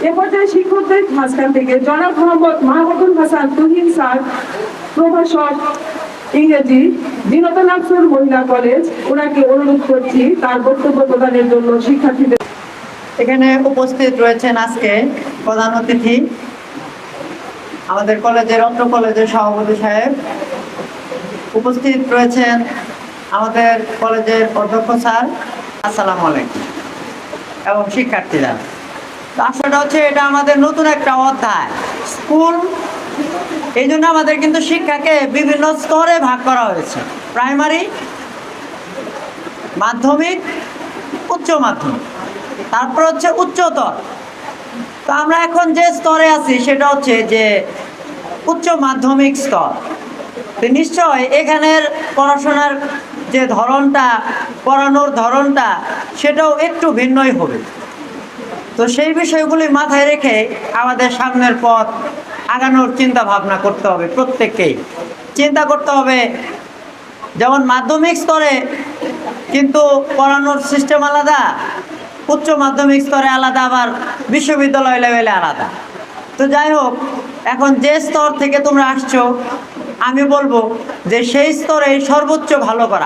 এ পর্যায়ে শিক্ষকদের মাঝখান থেকে জনাব মোহাম্মদ মাহমুদুল হাসান তুহিন স্যার, প্রভাষক ইংরেজি, বিনোদন আফসর মহিলা কলেজ, ওনাকে অনুরোধ করছি তার বক্তব্য প্রদানের জন্য শিক্ষার্থীদের। এখানে উপস্থিত রয়েছেন আজকে প্রধান অতিথি আমাদের কলেজের অত্র কলেজের সভাপতি সাহেব, উপস্থিত রয়েছেন আমাদের কলেজের অধ্যক্ষ স্যার, আসসালামু আলাইকুম, এবং শিক্ষার্থীরা। তো আসলে হচ্ছে এটা আমাদের নতুন একটা অধ্যায় স্কুল, এই জন্য আমাদের কিন্তু শিক্ষাকে বিভিন্ন স্তরে ভাগ করা হয়েছে, প্রাইমারি, মাধ্যমিক, উচ্চ মাধ্যমিক, তারপর হচ্ছে উচ্চতর। তো আমরা এখন যে স্তরে আছি সেটা হচ্ছে যে উচ্চ মাধ্যমিক স্তর। তো নিশ্চয় এখানের পড়াশোনার যে ধরনটা, পড়ানোর ধরনটা সেটাও একটু ভিন্নই হবে। তো সেই বিষয়গুলি মাথায় রেখে আমাদের সামনের পথ আগানোর চিন্তা ভাবনা করতে হবে। প্রত্যেককেই চিন্তা করতে হবে, যেমন মাধ্যমিক স্তরে কিন্তু পড়ানোর সিস্টেম আলাদা, উচ্চ মাধ্যমিক স্তরে আলাদা, আবার বিশ্ববিদ্যালয় লেভেলে আলাদা। তো যাই হোক, এখন যে স্তর থেকে তোমরা আসছো, আমি বলবো যে সেই স্তরে সর্বোচ্চ ভালো করা,